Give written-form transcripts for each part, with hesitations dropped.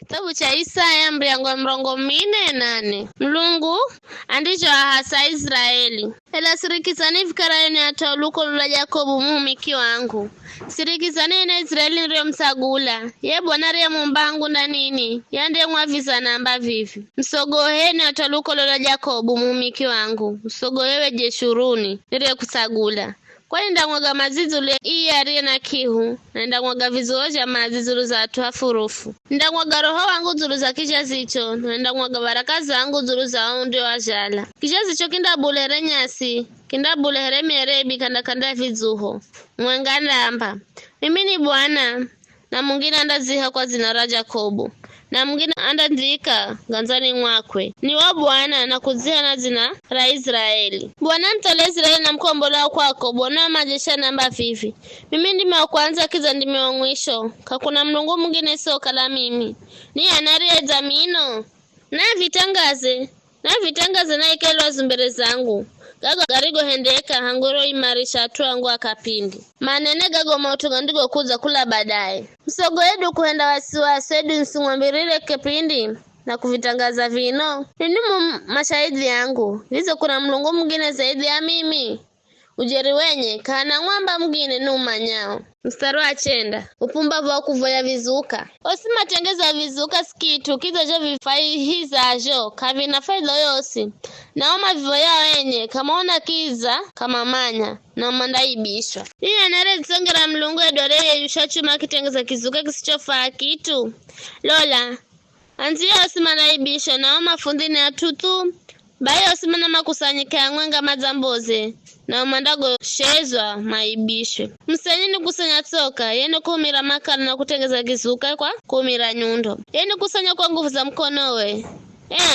Kitabu cha Isaya mrongo 4:8. Mlungu andicho ahasa Israeli. Ela sirikizani vikarayoni hata uluko lula Yakobo muhumiki wangu. Sirikizani na Israeli nrio msagula. Ye Bwana ria mumbangu na nini. Yande mwaviza namba vivi. Msogoheni hata uluko lula Yakobo muhumiki wangu. Msogohewe jeshuruni nrio kusagula. Kwani ndamwaga mazizulu iya na kihu, na ndamwaga vizuoja mazizulu za tuhafurufu. Ndamwaga roho wangu zulu za kijazi hicho, na ndamwaga baraka zangu zulu za undi wa jala. Kijazi hicho kindabulere nyasi, kindabulere mierebi kanda vizuho. Mwenganda amba. Mimi ni Bwana, na mwingine andaziha kwa zina la Yakobo. Na mwingine andandika ganzani mwakwe. Ni wa Bwana na kuziha na zina la Israeli. Bwana mtale Israeli na mkombola kwako. Bwana majesha namba vivi. Mimi ndime wa kwanza kiza ndime wa mwisho. Kakuna mlungu mwingine soka la mimi. Ni anaria zamino. Na vitangaze na ikelo zimbere zangu. Gago garigo hendeka hangoro imarisha tuangu akapindi. Manene gago mautunga ndigo kuza kula baadaye. Msogo edu kuhenda wasiwasi edu nsingwambirire kepindi na kuvitangaza vino. Ninumu mashahidi yangu. Hizo kuna mlungu mwingine zaidi ya mimi. Ujeri wenye kana ngwamba mwingine numa nyao. Mstari wa 9. Upumbavu wa kuvoya vizuka. Osima tengeza vizuka sikitu kiza jo vifai hiza jo kavina faida yosi. Naoma vivoya wenye kama ona kiza kama manya na mandaibishwa. Hii anere zongera mlungu edoreye yushachuma kitengeza kizuka kisichofaa kitu. Lola anzia osima naibishwa naoma fundini atutu. Bayo osima na makusanyika ya ngwenga mazamboze. Na umandago shezwa maibishwe. Msenini kusanya toka, yenu kumira makala na kutengeza kizuka kwa kumira nyundo. Yenu kusanya kwa nguvu za mkonowe.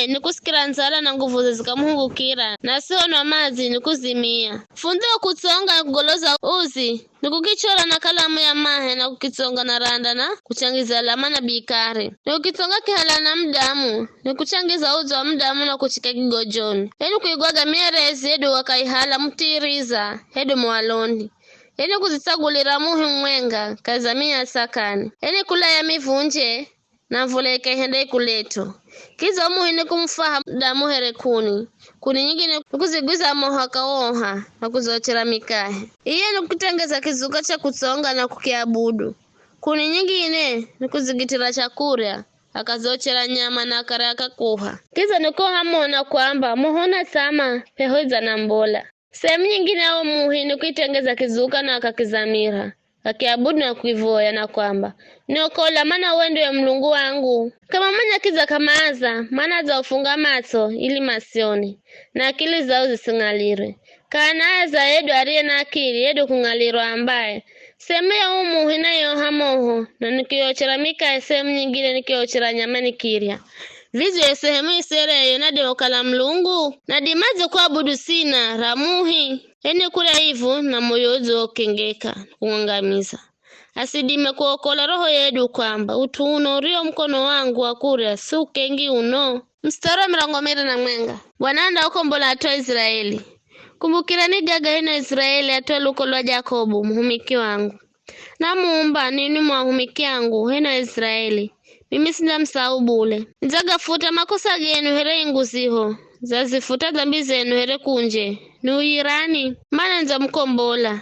Ni kusikira nzala na nguvu zikamuhungukira. Na sio na mazi ni kuzimia. Funde kutsonga kugoloza uzi. Ni kukichora na kalamu ya mahe na kukitonga na randa na kuchangiza alama na bikari. Ni kukitonga kihala na mdamu. Ni kuchangiza uzi wa mdamu na kuchika kigojoni. Yenu kuigwaga mierezi edu wakaihala mtiriza edu mwaloni. Yenu kuzitagulira muhi mwenga kazamia sakani. Yenu kula ya mivunje na mvuleke hende kuleto. Kizo muhi ni kumfaha damu herekuni. Kuni nyingine kuziguza mohaka woha na kuzochera mikahe. Iye ni kutengeza kizuka cha kutsonga na kukiabudu. Kuni nyingine ni kuzigitira chakura akazochera nyama na karaka kuha. Kizo ni kuhamona kwamba muhona sama pehoiza na mbola. Sehemu nyingine au muhi ni kuitengeza kizuka na akakizamira. Akiabudu na kuivoya na kwamba niokola mana wendo ya mlungu wangu. Kama manya kiza kamaza, mana za ufunga maso ili masioni. Na akili zao zisingalire. Kana za edu arie na akili edu kungaliro ambaye. Sehemu ya umu hinayo hamoho na nikiochera mika sehemu nyingine nikiochera nyamani kiria. Vizu ya sehemu isere nade wakala mlungu. Nadimaze kwa abudu sina ramuhi. Eni kula hivu na moyozo kengeka kuangamiza. Asidime kuokola roho yedu kwamba utuuno rio mkono wangu wakura sukengi uno. Mstara 2 Bwananda ukombola ato Israeli. Kumbukira ni gaga hina Israeli ato lukolwa Yakobo muhumiki wangu. Na muumba nini muhumiki wangu hina Israeli. Mimi sinda msau bule. Nzaga futa makosa genu here inguziho. Zazifuta dhambi zenu here kunje. Ni uirani. Mana nza mkombola.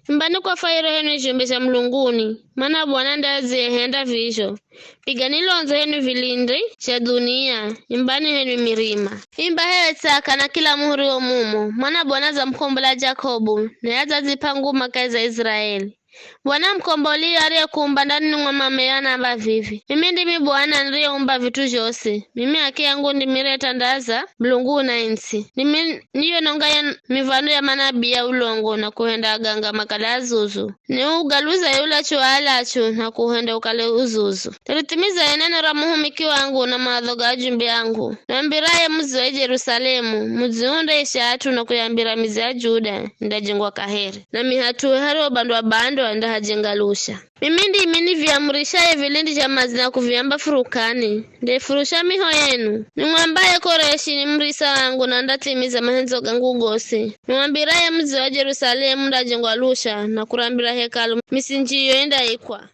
Mbani kwa fairo henu jumbe cha mlunguni. Mana Bwana ndazi henda visho. Piganilonzo henu vilindri cha dunia. Mbani henu mirima. Imba hewe taka na kila muhuri wa mumo. Mana Bwana za mkombola Yakobo. Na yaza zipangu makaza Israeli. Bwana mkomboli aria kuumba ndani mwa mameana amba vivi. Mimi ndimi Bwana ndiye umba vitu jose. Mimi haki yangu ndimireta ndaza mlungu na insi. Mimi niyo nongaya mivano ya manabii ya ulongo na kuhenda aganga makala azuzu. Ni ugaluza yula chuala achu na kuhenda ukale uzuzu. Talitimiza neno la muhumiki wangu na madhoga ajumbi yangu. Nambiraye muzi wa Jerusalemu, muziunda ishatu na kuyambira mizi ya Juda ndajengwa kaheri. Na mihatuwe haro bandwa bando anda hajengalusha. Mimi ndimi viamurishaye vilindi cha mazina kuviamba furukani. Nde furusha miho yenu. Nimwambaye koreshi ni mrisa wangu na ndatimiza mahenzo gangu gose. Nimwambiraye mzi wa Jerusalemu ndajengwa lusha na kurambira hekalu misinji yoenda ikwa.